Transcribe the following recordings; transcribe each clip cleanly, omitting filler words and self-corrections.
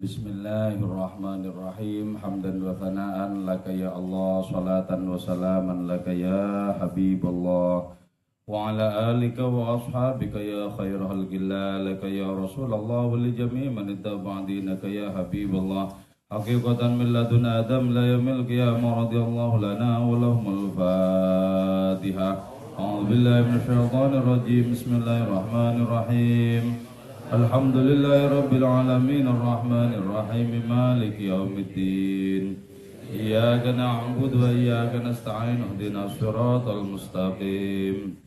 Bismillahirrahmanirrahim. Hamdan wa thana'an laka ya Allah, salatan wa salaman laka ya Habibullah, wa ala alika wa ashabika ya khair halqillah, laka ya Rasulullah wa li jami' man ittaba' dinaka ya Habibullah. Haqiqatan min ladun Adam la yamil qiyamah radiyallahu lana wa lahumul Fatihah. A'udzu billahi minasyaitonir rajim. Bismillahirrahmanirrahim. Alhamdulillahi rabbil alamin arrahmanir rahim maliki yaumiddin. Iyyaka na'budu wa iyyaka nasta'in ihdinas siratal mustaqim.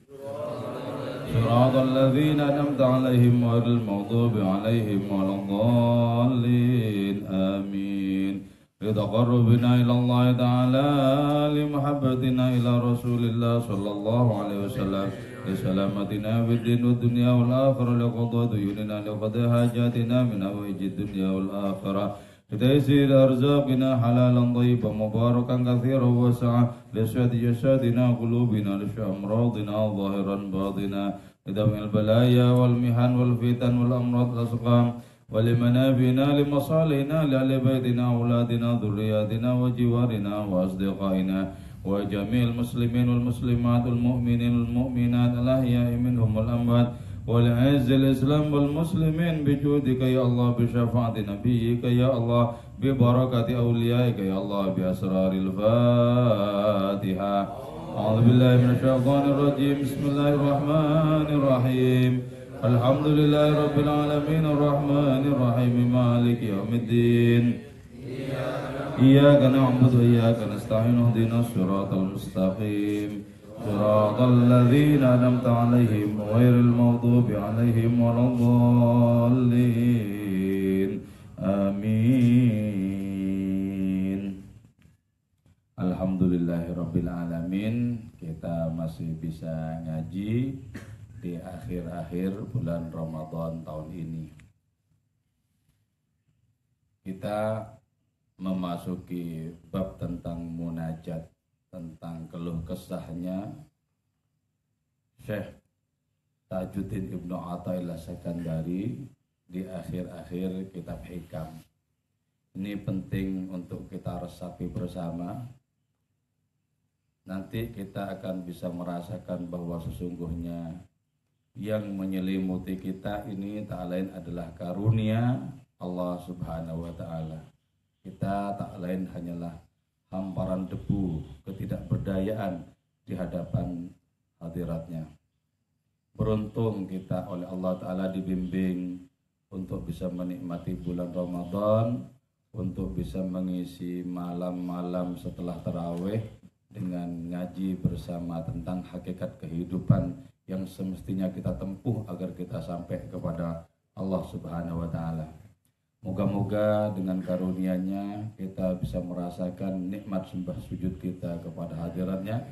Siratal ladzina an'amta 'alaihim ghairil maghdubi 'alaihim waladdallin. Amin. Litaqarrubina ila Allah ta'ala li muhabbatina ila Rasulillah sallallahu alaihi wasallam. Salamatina fid din wad dunya wal akhirah, liqadha duyunina liqadha hajatina min awajid dunya wal akhirah, litaysir arzaqina halalan thayyiban mubarakan katsiran wasi'an, liswati jasadina qulubina lishamradina zahiran batina, lidamil balaya wal mihan wal fitan wal amrad wal asqam, walimanabina limasalihina li ahli baitina auladina dhurriyyatina wa jiwarina wa asdiqaina wa jami'il muslimin wal muslimat wal mu'minin wal mu'minat al ahya'i minhum wal amwat, wa li'izzil islam wal muslimin bijudika ya Allah, bi syafa'ati nabiyyika ya Allah, bi barakati awliyaika ya Allah, bi asraril Fatihah. A'udzu billahi minasyaitonir rajim. Bismillahirrahmanirrahim. Alhamdulillahi rabbil alamin arrahmanir rahim maliki yaumiddin. Iyyaka na'budu wa iyyaka nasta'in ihdinas siratal mustaqim. Siratal ladzina an'amta 'alaihim ghairil maghdubi 'alaihim waladdallin. Amin. Alhamdulillahirabbil alamin. Kita masih bisa ngaji di akhir-akhir bulan Ramadan tahun ini. Kita memasuki bab tentang munajat, tentang keluh kesahnya Syekh Tajuddin Ibnu Athaillah Sekandari di akhir-akhir kitab Hikam. Ini penting untuk kita resapi bersama. Nanti kita akan bisa merasakan bahwa sesungguhnya yang menyelimuti kita ini tak lain adalah karunia Allah Subhanahu wa ta'ala. Kita tak lain hanyalah hamparan debu ketidakberdayaan di hadapan hadiratnya. Beruntung kita oleh Allah Ta'ala dibimbing untuk bisa menikmati bulan Ramadan, untuk bisa mengisi malam-malam setelah tarawih dengan ngaji bersama tentang hakikat kehidupan yang semestinya kita tempuh agar kita sampai kepada Allah Subhanahu wa ta'ala. Moga-moga dengan karunia-Nya kita bisa merasakan nikmat sembah sujud kita kepada hadiratnya.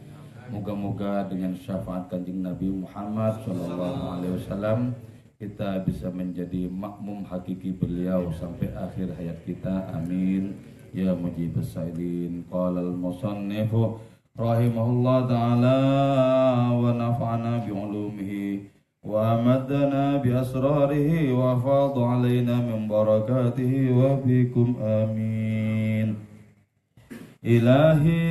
Moga-moga dengan syafaat Kanjeng Nabi Muhammad SAW kita bisa menjadi makmum hakiki beliau sampai akhir hayat kita. Amin ya mujibus sa'ilin. Qala al-musannifu rahimahullah ta'ala wa nafa'ana bi'ulumihi wa amadana bi asrarihi wa fadha alaina min barakatihi wa bikum amin. Ilahi,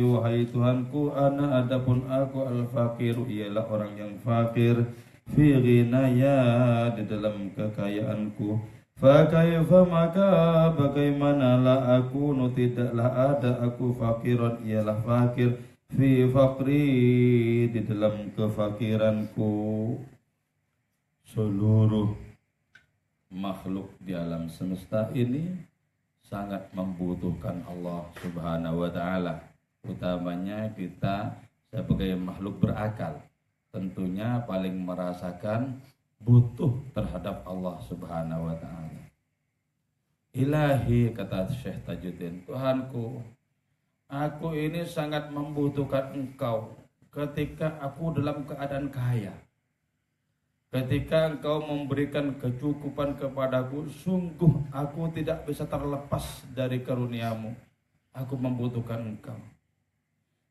wahai Tuhanku, ana adapun aku al-fakir, ialah orang yang fakir, fi ghinaya, di dalam kekayaanku. Fa kaifa, maka bagaimanalah aku, tidaklah ada aku fakiran, ialah fakir, fi fakri, di dalam kefakiranku. Seluruh makhluk di alam semesta ini sangat membutuhkan Allah Subhanahu wa ta'ala. Utamanya kita sebagai makhluk berakal, tentunya paling merasakan butuh terhadap Allah Subhanahu wa ta'ala. Ilahi, kata Syekh Tajuddin, Tuhanku, aku ini sangat membutuhkan Engkau ketika aku dalam keadaan kaya. Ketika Engkau memberikan kecukupan kepadaku, sungguh aku tidak bisa terlepas dari karunia-Mu. Aku membutuhkan Engkau.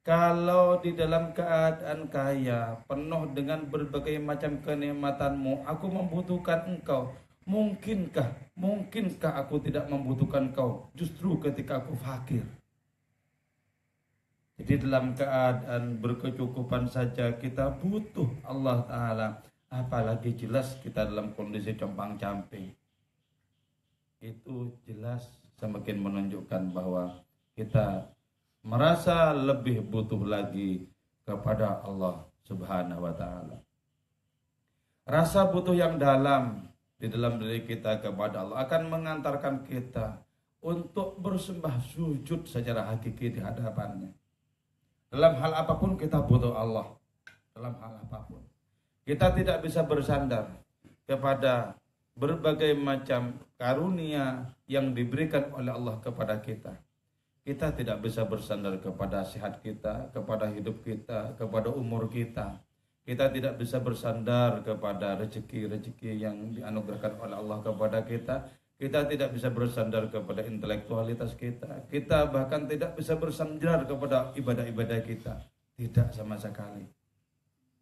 Kalau di dalam keadaan kaya, penuh dengan berbagai macam kenikmatan-Mu, aku membutuhkan Engkau. Mungkinkah aku tidak membutuhkan kau justru ketika aku fakir? Jadi dalam keadaan berkecukupan saja kita butuh Allah Ta'ala. Apalagi jelas kita dalam kondisi compang-camping. Itu jelas semakin menunjukkan bahwa kita merasa lebih butuh lagi kepada Allah Subhanahu wa Ta'ala. Rasa butuh yang dalam di dalam diri kita kepada Allah akan mengantarkan kita untuk bersembah sujud secara hakiki di hadapannya. Dalam hal apapun kita butuh Allah. Dalam hal apapun. Kita tidak bisa bersandar kepada berbagai macam karunia yang diberikan oleh Allah kepada kita. Kita tidak bisa bersandar kepada sehat kita, kepada hidup kita, kepada umur kita. Kita tidak bisa bersandar kepada rezeki-rezeki yang dianugerahkan oleh Allah kepada kita. Kita tidak bisa bersandar kepada intelektualitas kita. Kita bahkan tidak bisa bersandar kepada ibadah-ibadah kita. Tidak sama sekali.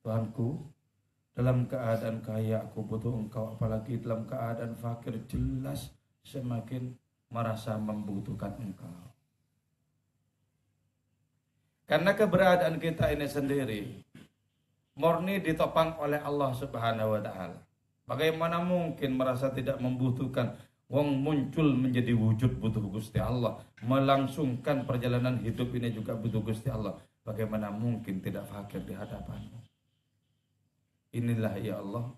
Tuhanku, dalam keadaan kaya aku butuh Engkau, apalagi dalam keadaan fakir jelas semakin merasa membutuhkan Engkau. Karena keberadaan kita ini sendiri murni ditopang oleh Allah Subhanahu wa Ta'ala. Bagaimana mungkin merasa tidak membutuhkan? Wong muncul menjadi wujud butuh Gusti Allah, melangsungkan perjalanan hidup ini juga butuh Gusti Allah. Bagaimana mungkin tidak fakir di hadapanmu? Inilah ya Allah,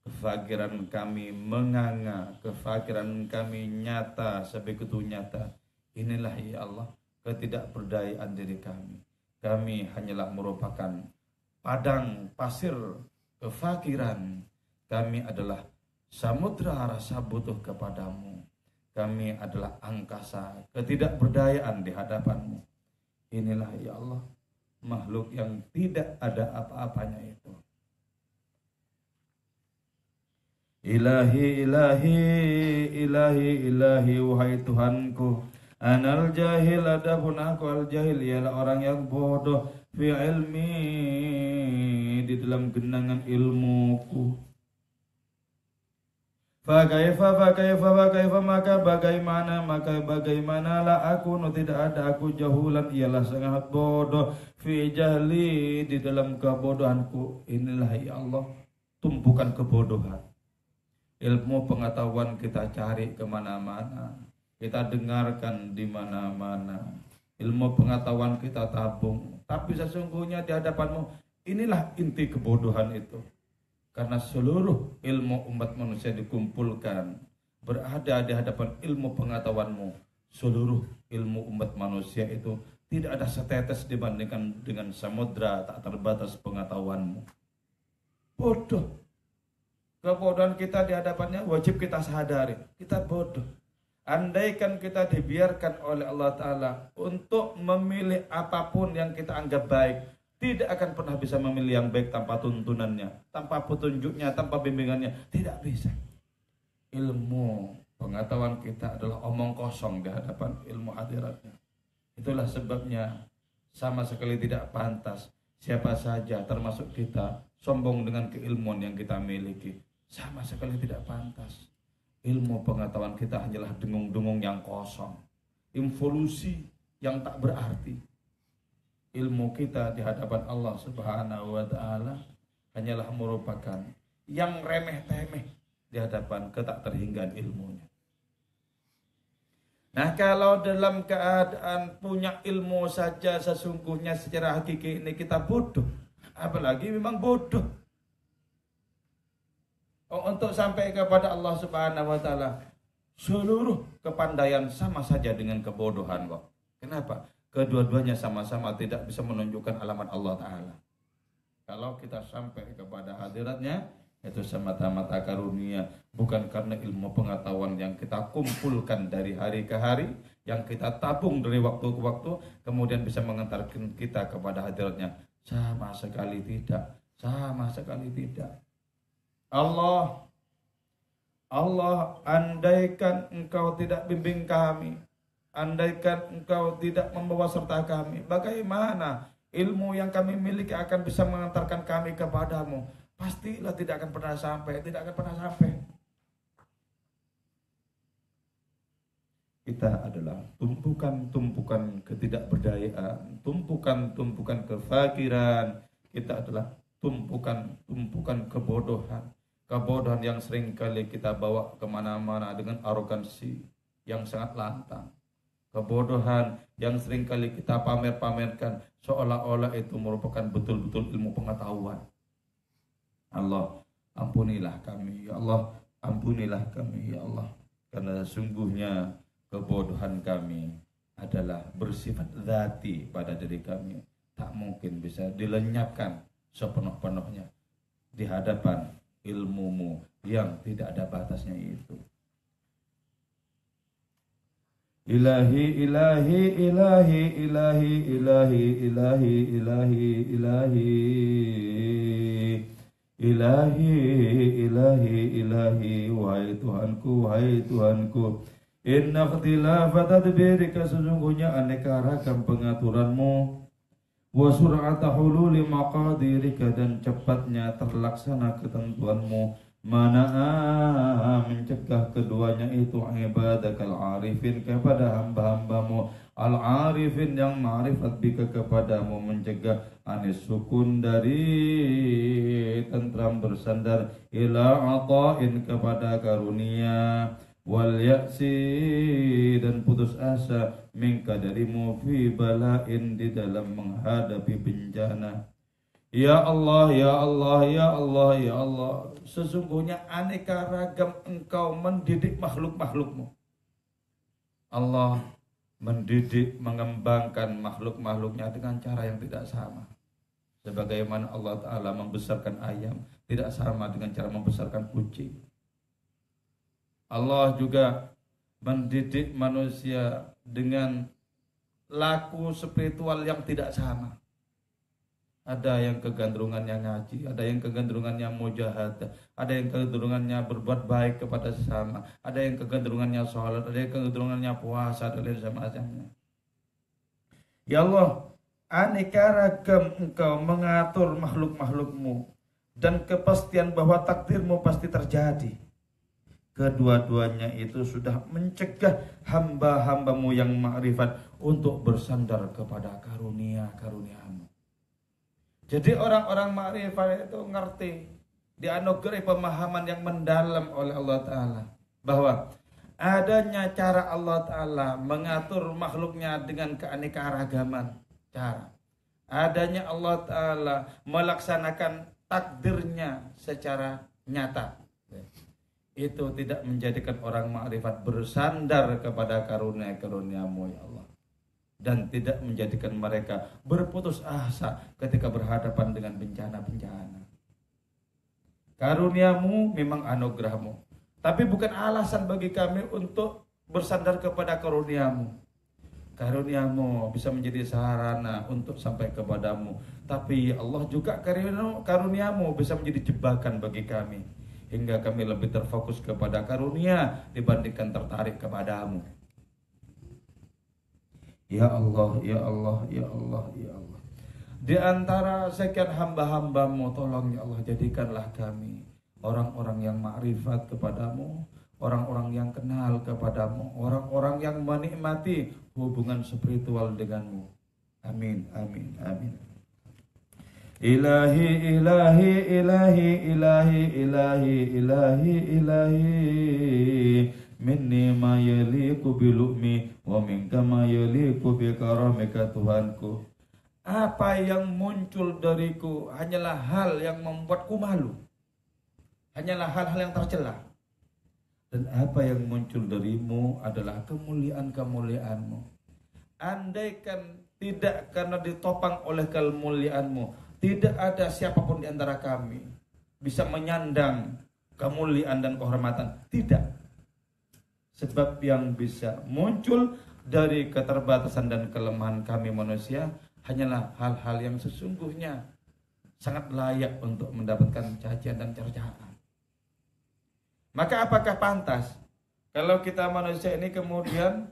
kefakiran kami menganga, kefakiran kami nyata sebegitu nyata. Inilah ya Allah, ketidakberdayaan diri kami. Kami hanyalah merupakan padang pasir kefakiran. Kami adalah samudra rasa butuh kepadamu. Kami adalah angkasa ketidakberdayaan di hadapanmu. Inilah ya Allah, makhluk yang tidak ada apa-apanya itu. Ilahi, ilahi, ilahi, ilahi, wahai Tuhanku. Anal jahil, adapun aku al jahil, ialah orang yang bodoh. Fi ilmi, di dalam genangan ilmuku. Fakaifa maka bagaimana lah aku, tidak ada aku jahulan, ialah sangat bodoh. Fi jahli, di dalam kebodohanku. Inilah ya Allah, tumpukan kebodohan. Ilmu pengetahuan kita cari kemana-mana, kita dengarkan di mana-mana. Ilmu pengetahuan kita tabung, tapi sesungguhnya di hadapanmu inilah inti kebodohan itu. Karena seluruh ilmu umat manusia dikumpulkan, berada di hadapan ilmu pengetahuanmu. Seluruh ilmu umat manusia itu tidak ada setetes dibandingkan dengan samudra tak terbatas pengetahuanmu. Bodoh. Kebodohan kita di hadapannya wajib kita sadari. Kita bodoh. Andaikan kita dibiarkan oleh Allah Ta'ala untuk memilih apapun yang kita anggap baik, tidak akan pernah bisa memilih yang baik tanpa tuntunannya, tanpa petunjuknya, tanpa bimbingannya. Tidak bisa. Ilmu pengetahuan kita adalah omong kosong di hadapan ilmu akhiratnya. Itulah sebabnya sama sekali tidak pantas siapa saja termasuk kita sombong dengan keilmuan yang kita miliki. Sama sekali tidak pantas. Ilmu pengetahuan kita hanyalah dengung-dengung yang kosong, involusi yang tak berarti. Ilmu kita di hadapan Allah Subhanahu wa Ta'ala hanyalah merupakan yang remeh-temeh di hadapan ketak terhinggaan ilmunya. Nah, kalau dalam keadaan punya ilmu saja sesungguhnya secara hakiki ini kita bodoh, apalagi memang bodoh. Untuk sampai kepada Allah Subhanahu wa Ta'ala, seluruh kepandaian sama saja dengan kebodohan kok. Kenapa? Kedua-duanya sama-sama tidak bisa menunjukkan alamat Allah Ta'ala. Kalau kita sampai kepada hadiratnya, itu semata-mata karunia, bukan karena ilmu pengetahuan yang kita kumpulkan dari hari ke hari, yang kita tabung dari waktu ke waktu, kemudian bisa mengantarkan kita kepada hadiratnya. Sama sekali tidak. Sama sekali tidak. Allah, andaikan engkau tidak bimbing kami, andaikan engkau tidak membawa serta kami, bagaimana ilmu yang kami miliki akan bisa mengantarkan kami kepadamu? Pastilah tidak akan pernah sampai, tidak akan pernah sampai. kita adalah tumpukan-tumpukan ketidakberdayaan, tumpukan-tumpukan kefakiran, kita adalah tumpukan-tumpukan kebodohan. Kebodohan yang sering kali kita bawa kemana-mana dengan arogansi yang sangat lantang. Kebodohan yang sering kali kita pamer-pamerkan seolah-olah itu merupakan betul-betul ilmu pengetahuan. Allah, ampunilah kami, ya Allah, ampunilah kami, ya Allah. Karena sungguhnya kebodohan kami adalah bersifat dzati pada diri kami. Tak mungkin bisa dilenyapkan sepenuh-penuhnya di hadapan ilmumu yang tidak ada batasnya itu. Ilahi, ilahi, ilahi, ilahi, ilahi, ilahi, ilahi, ilahi, ilahi, ilahi, ilahi, wahai Tuhanku, wahai Tuhanku. Inna ikhtilafa tadbirika, sesungguhnya aneka ragam pengaturanmu, wa sur'ata hululi maqadirika, dan cepatnya terlaksana ketentuanmu, mana'a mencegah keduanya itu ibadakal arifin, kepada hamba-hambamu al-arifin yang ma'rifat bika kepadamu, mencegah anis sukun dari tentram bersandar, ila ata'in kepada karunia, wal ya'si dan putus asa, minka darimu, fi bala'in di dalam menghadapi bencana. Ya Allah, ya Allah, ya Allah, ya Allah, sesungguhnya aneka ragam Engkau mendidik makhluk-makhlukmu. Allah mendidik, mengembangkan makhluk-makhluknya dengan cara yang tidak sama. Sebagaimana Allah Ta'ala membesarkan ayam tidak sama dengan cara membesarkan kucing. Allah juga mendidik manusia dengan laku spiritual yang tidak sama. Ada yang kegandrungannya ngaji, ada yang kegandrungannya mujahadah, ada yang kegandrungannya berbuat baik kepada sesama, ada yang kegandrungannya sholat, ada yang kegandrungannya puasa, dan lain semacamnya. Ya Allah, aneka ragam Engkau mengatur makhluk-makhlukmu, dan kepastian bahwa takdirmu pasti terjadi. Kedua-duanya itu sudah mencegah hamba-hambamu yang ma'rifat untuk bersandar kepada karunia-karuniamu. Jadi orang-orang ma'rifat itu ngerti, dianugerahi pemahaman yang mendalam oleh Allah Ta'ala, bahwa adanya cara Allah Ta'ala mengatur makhluknya dengan keanekaragaman cara. Adanya Allah Ta'ala melaksanakan takdirnya secara nyata. Itu tidak menjadikan orang ma'rifat bersandar kepada karunia-karuniamu, ya Allah. Dan tidak menjadikan mereka berputus asa ketika berhadapan dengan bencana-bencana. Karuniamu memang anugerahmu, tapi bukan alasan bagi kami untuk bersandar kepada karuniamu. Karuniamu bisa menjadi sarana untuk sampai kepadamu, tapi Allah juga karuniamu bisa menjadi jebakan bagi kami, hingga kami lebih terfokus kepada karunia dibandingkan tertarik kepadamu. Ya Allah, ya Allah, ya Allah, ya Allah. Di antara sekian hamba-hambamu, tolong ya Allah, jadikanlah kami orang-orang yang ma'rifat kepadamu, orang-orang yang kenal kepadamu, orang-orang yang menikmati hubungan spiritual denganmu. Amin, amin, amin. Ilahi, ilahi, ilahi, ilahi, ilahi, ilahi, ilahi, minni ma yaliku bilukmi wa minka ma yaliku bikaramika, Tuhanku. Apa yang muncul dariku hanyalah hal yang membuatku malu, hanyalah hal-hal yang tercela. Dan apa yang muncul darimu adalah kemuliaan-kemuliaanmu. Andaikan tidak karena ditopang oleh kemuliaanmu, tidak ada siapapun di antara kami bisa menyandang kemuliaan dan kehormatan. Tidak. Sebab yang bisa muncul dari keterbatasan dan kelemahan kami manusia hanyalah hal-hal yang sesungguhnya sangat layak untuk mendapatkan cacian dan cercaan. Maka apakah pantas kalau kita manusia ini kemudian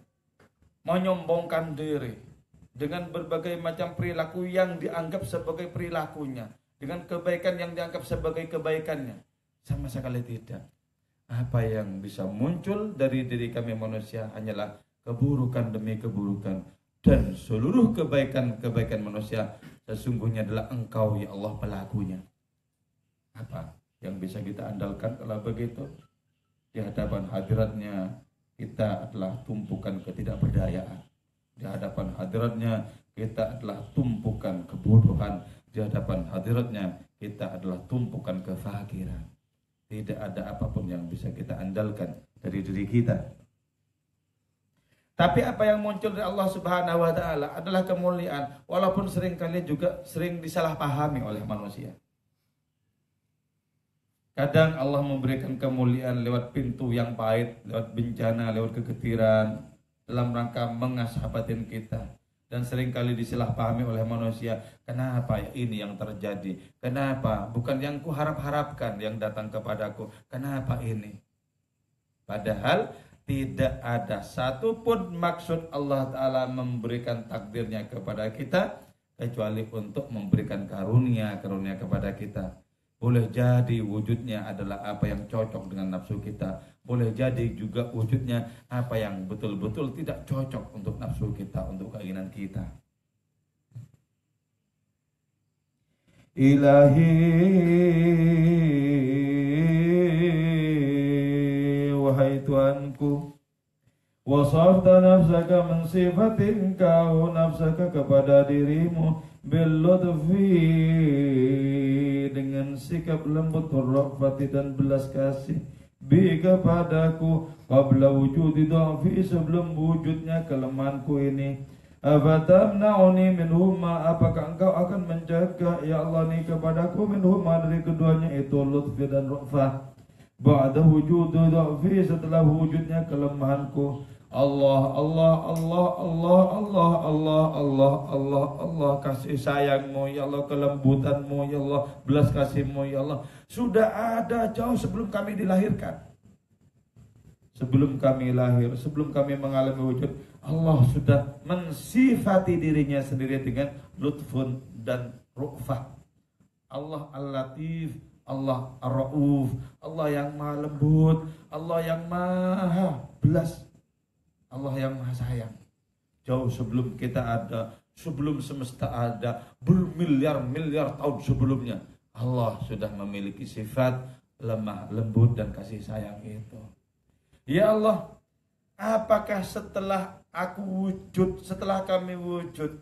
menyombongkan diri dengan berbagai macam perilaku yang dianggap sebagai perilakunya, dengan kebaikan yang dianggap sebagai kebaikannya? Sama sekali tidak. Apa yang bisa muncul dari diri kami manusia hanyalah keburukan demi keburukan, dan seluruh kebaikan-kebaikan manusia sesungguhnya adalah Engkau ya Allah pelakunya. Apa yang bisa kita andalkan kalau begitu? Di hadapan hadiratnya kita adalah tumpukan ketidakberdayaan. Di hadapan hadiratnya kita adalah tumpukan kebodohan. Di hadapan hadiratnya kita adalah tumpukan kefakiran. Tidak ada apapun yang bisa kita andalkan dari diri kita. Tapi apa yang muncul dari Allah Subhanahu wa taala adalah kemuliaan, walaupun seringkali juga sering disalahpahami oleh manusia. Kadang Allah memberikan kemuliaan lewat pintu yang pahit, lewat bencana, lewat kegetiran, dalam rangka mengasah batin kita. Dan seringkali disalahpahami oleh manusia. Kenapa ya ini yang terjadi? Kenapa? Bukan yang kuharap-harapkan yang datang kepadaku. Kenapa ini? Padahal tidak ada satupun maksud Allah Ta'ala memberikan takdirnya kepada kita kecuali untuk memberikan karunia-karunia kepada kita. Boleh jadi wujudnya adalah apa yang cocok dengan nafsu kita. Boleh jadi juga wujudnya apa yang betul-betul tidak cocok untuk nafsu kita, untuk keinginan kita. Ilahi wahai Tuhanku, wasafta nafsaka min sifatin, kau nafsaka kepada dirimu bil lutfi, dengan sikap lembut, rafati dan belas kasih, bi kepadaku qabla wujudi dha'fi, sebelum wujudnya kelemahanku ini. Afatamna'uni minhuma, apakah engkau akan menjaga ya Allah ni kepadaku minhuma, dari keduanya itu lutfi dan rafah, ba'da wujudi dha'fi, setelah wujudnya kelemahanku. Allah, Allah, Allah, Allah, Allah, Allah, Allah, Allah, Allah, kasih sayangmu ya Allah, kelembutanmu ya Allah, belas kasihmu ya Allah, sudah ada jauh sebelum kami dilahirkan. Sebelum kami lahir, sebelum kami mengalami wujud, Allah sudah mensifati dirinya sendiri dengan lutfun dan ru'fah. Allah Al-Latif, Allah Ar-Ra'uf, Allah yang maha lembut, Allah yang maha belas, Allah yang maha sayang. Jauh sebelum kita ada, sebelum semesta ada, bermiliar-miliar tahun sebelumnya, Allah sudah memiliki sifat lemah lembut dan kasih sayang itu. Ya Allah, apakah setelah aku wujud, setelah kami wujud,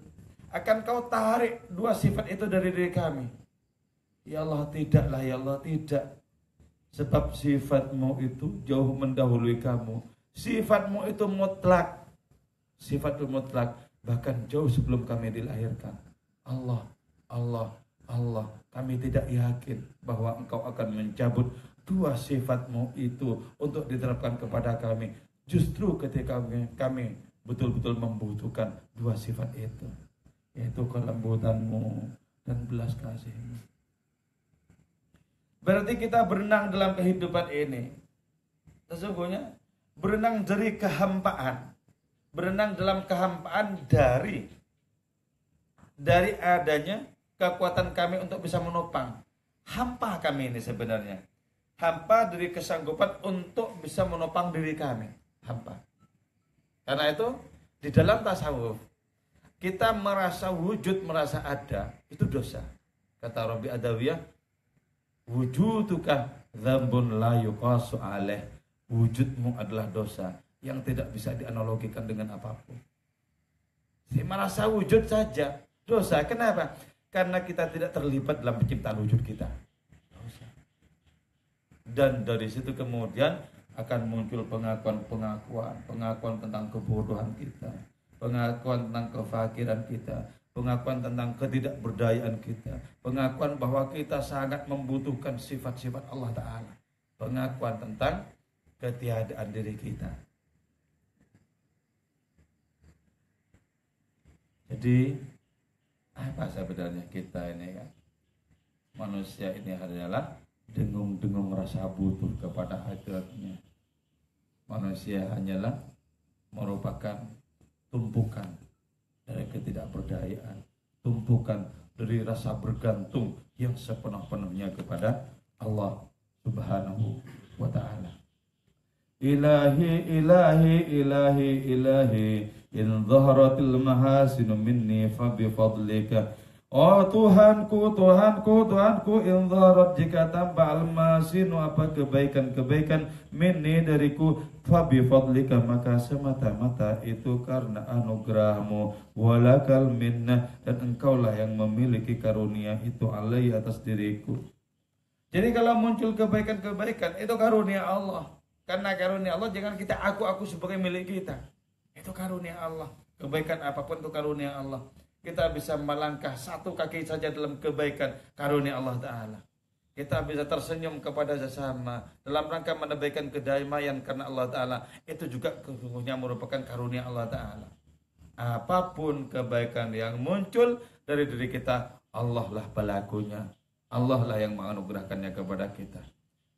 akan kau tarik dua sifat itu dari diri kami? Ya Allah, tidaklah ya Allah, tidak. Sebab sifatmu itu jauh mendahului kamu. Sifatmu itu mutlak. Sifatmu mutlak, bahkan jauh sebelum kami dilahirkan. Allah, Allah, Allah, kami tidak yakin bahwa engkau akan mencabut dua sifatmu itu untuk diterapkan kepada kami. Justru ketika kami betul-betul membutuhkan dua sifat itu, yaitu kelembutanmu dan belas kasihmu. Berarti kita berenang dalam kehidupan ini, sesungguhnya berenang dari kehampaan, berenang dalam kehampaan dari adanya kekuatan kami untuk bisa menopang. Hampa kami ini sebenarnya, hampa dari kesanggupan untuk bisa menopang diri kami, hampa. Karena itu di dalam tasawuf kita merasa wujud, merasa ada, itu dosa. Kata Rabi Adawiyah, wujuduka dzambun la yuqasu alaih, wujudmu adalah dosa yang tidak bisa dianalogikan dengan apapun. Si merasa wujud saja dosa. Kenapa? Karena kita tidak terlibat dalam penciptaan wujud kita. Dosa. Dan dari situ kemudian akan muncul pengakuan tentang kebodohan kita, pengakuan tentang kefakiran kita, pengakuan tentang ketidakberdayaan kita, pengakuan bahwa kita sangat membutuhkan sifat-sifat Allah Ta'ala, pengakuan tentang ketiadaan diri kita. Jadi apa sebenarnya kita ini kan? Manusia ini adalah dengung-dengung rasa butuh kepada hadiratnya. Manusia hanyalah merupakan tumpukan dari ketidakberdayaan, tumpukan dari rasa bergantung yang sepenuh-penuhnya kepada Allah Subhanahu wa Ta'ala. ilahi ilahi ilahi ilahi in dhaharatil mahasinu minni fa bi fadlika. Oh Tuhanku, Tuhanku, Tuhanku, in dhaharat jika tampak al-mahasinu apa kebaikan-kebaikan minni dariku, fa bi fadlika maka semata-mata itu karena anugerahmu, walakal minnah dan engkaulah yang memiliki karunia itu alai atas diriku. Jadi kalau muncul kebaikan-kebaikan itu karunia Allah. Karena karunia Allah jangan kita aku sebagai milik kita. Itu karunia Allah. Kebaikan apapun itu karunia Allah. Kita bisa melangkah satu kaki saja dalam kebaikan karunia Allah Ta'ala. Kita bisa tersenyum kepada sesama dalam rangka menambahkan kedamaian karena Allah Ta'ala. Itu juga sesungguhnya merupakan karunia Allah Ta'ala. Apapun kebaikan yang muncul dari diri kita, Allah lah pelakunya. Allah lah yang menganugerahkannya kepada kita.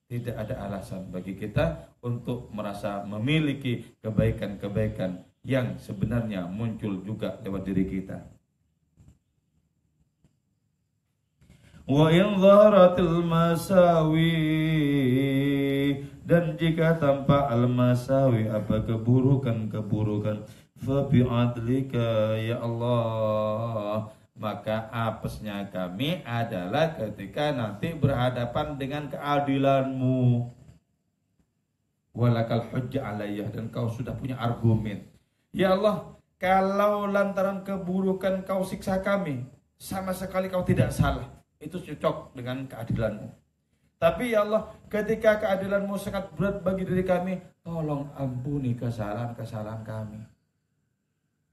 Tidak ada alasan bagi kita untuk merasa memiliki kebaikan-kebaikan yang sebenarnya muncul juga lewat diri kita. Wa in dhaharatil masawi dan jika tampak al-masawi apa keburukan-keburukan fa bi'adlika ya Allah maka apesnya kami adalah ketika nanti berhadapan dengan keadilanmu. Walakal hujjah alaiyah dan kau sudah punya argumen. Ya Allah, kalau lantaran keburukan kau siksa kami, sama sekali kau tidak salah. Itu cocok dengan keadilanmu. Tapi ya Allah, ketika keadilanmu sangat berat bagi diri kami, tolong ampuni kesalahan-kesalahan kami.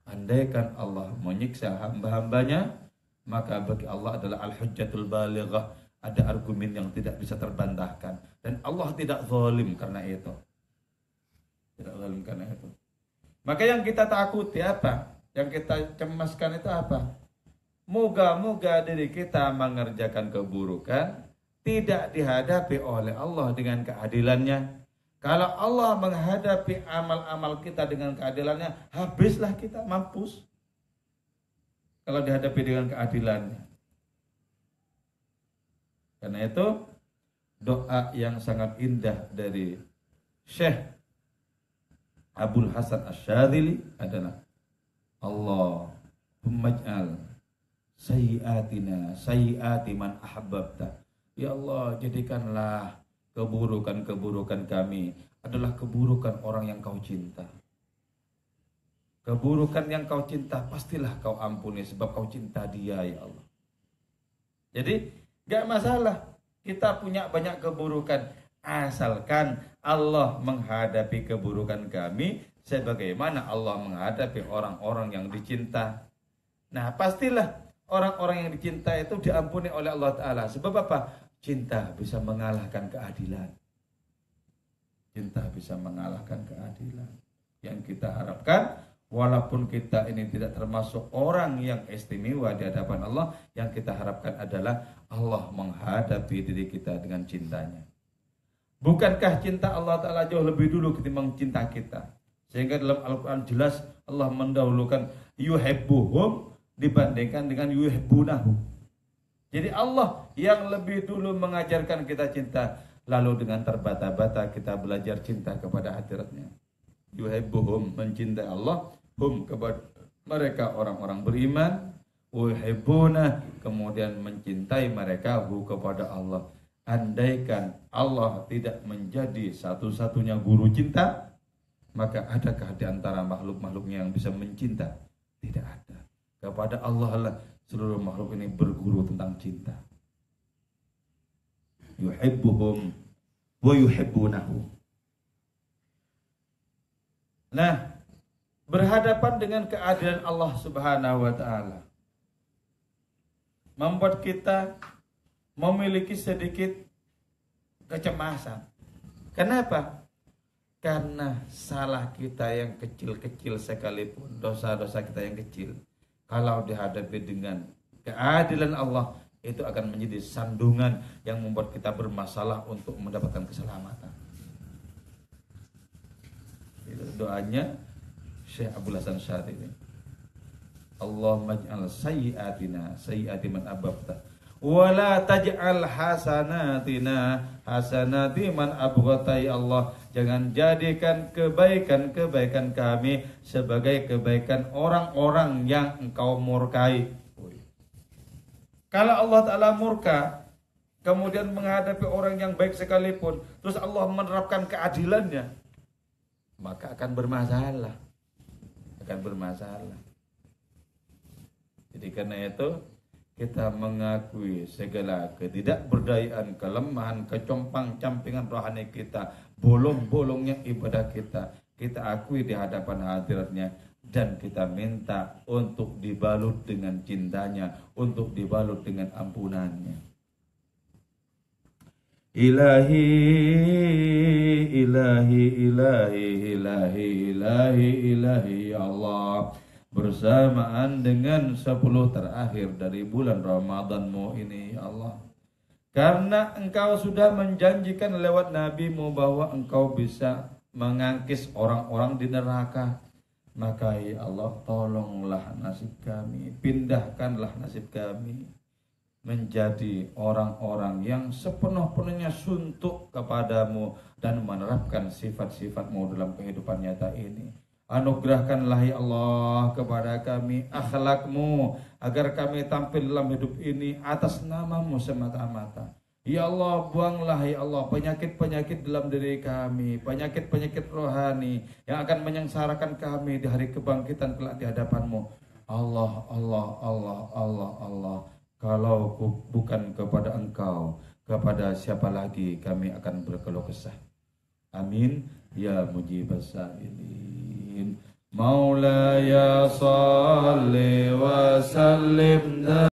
Andaikan Allah menyiksa hamba-hambanya, maka bagi Allah adalah al-hujjatul balighah, ada argumen yang tidak bisa terbantahkan. Dan Allah tidak zalim karena itu. Tidak zalim karena itu. Maka yang kita takuti apa? Yang kita cemaskan itu apa? Moga-moga diri kita mengerjakan keburukan tidak dihadapi oleh Allah dengan keadilannya. Kalau Allah menghadapi amal-amal kita dengan keadilannya, habislah kita, mampus. Kalau dihadapi dengan keadilannya. Karena itu doa yang sangat indah dari Syekh Abdul Hasan Asy-Syadzili adalah Allahumma ij'al sayyiatina sayyiati man ahbabta. Ya Allah, jadikanlah keburukan-keburukan kami adalah keburukan orang yang kau cinta. Keburukan yang kau cinta pastilah kau ampuni sebab kau cinta dia ya Allah. Jadi gak masalah kita punya banyak keburukan asalkan Allah menghadapi keburukan kami sebagaimana Allah menghadapi orang-orang yang dicinta. Nah pastilah orang-orang yang dicinta itu diampuni oleh Allah Ta'ala. Sebab apa? Cinta bisa mengalahkan keadilan. Cinta bisa mengalahkan keadilan. Yang kita harapkan, walaupun kita ini tidak termasuk orang yang istimewa di hadapan Allah, yang kita harapkan adalah Allah menghadapi diri kita dengan cintanya. Bukankah cinta Allah Ta'ala jauh lebih dulu ketimbang cinta kita? Sehingga dalam Al-Quran jelas Allah mendahulukan yuhibbuhum dibandingkan dengan yuhibbunahu. Jadi Allah yang lebih dulu mengajarkan kita cinta, lalu dengan terbata-bata kita belajar cinta kepada hadiratnya. Yuhibbuhum mencintai Allah, hum kepada mereka orang-orang beriman, yuhibbuna kemudian mencintai mereka hu kepada Allah. Andaikan Allah tidak menjadi satu-satunya guru cinta, maka adakah di antara makhluk-makhluknya yang bisa mencinta? Tidak ada. Kepada Allah lah seluruh makhluk ini berguru tentang cinta. Yuhibbuhum wa yuhibbunahu. Nah, berhadapan dengan keadilan Allah Subhanahu wa taala membuat kita memiliki sedikit kecemasan. Kenapa? Karena salah kita yang kecil-kecil sekalipun, dosa-dosa kita yang kecil, kalau dihadapi dengan keadilan Allah, itu akan menjadi sandungan yang membuat kita bermasalah untuk mendapatkan keselamatan. Itu doanya Syekh Abdul Hasan Syadzili. Allahumma ij'al sayyi'atina sayyi'ati man ahbabta Wala taj'al hasanatina hasanati man abghata ya Allah. Jangan jadikan kebaikan-kebaikan kami sebagai kebaikan orang-orang yang Engkau murkai. Kalau Allah Ta'ala murka, kemudian menghadapi orang yang baik sekalipun, terus Allah menerapkan keadilannya, maka akan bermasalah. Jadi karena itu kita mengakui segala ketidakberdayaan, kelemahan, kecompang-campingan rohani kita, bolong-bolongnya ibadah kita akui di hadapan hadiratnya, dan kita minta untuk dibalut dengan cintanya, untuk dibalut dengan ampunannya. Ilahi, ilahi, ilahi, ilahi, ilahi, ilahi, ya Allah. Bersamaan dengan 10 terakhir dari bulan Ramadanmu ini, ya Allah. Karena Engkau sudah menjanjikan lewat Nabi-Mu bahwa Engkau bisa mengangkis orang-orang di neraka. Maka ya Allah, tolonglah nasib kami, pindahkanlah nasib kami menjadi orang-orang yang sepenuh-penuhnya suntuk kepadamu dan menerapkan sifat-sifat-Mu dalam kehidupan nyata ini. Anugerahkanlah ya Allah kepada kami akhlak-Mu agar kami tampil dalam hidup ini atas nama-Mu semata-mata. Ya Allah, buanglah ya Allah penyakit-penyakit dalam diri kami, penyakit-penyakit rohani yang akan menyengsarakan kami di hari kebangkitan kelak di hadapan-Mu. Allah, Allah, Allah, Allah, Allah. Kalau bukan kepada Engkau, kepada siapa lagi kami akan berkeluh kesah. Amin ya mujibas sa'ilin. Maulaya salli wa sallim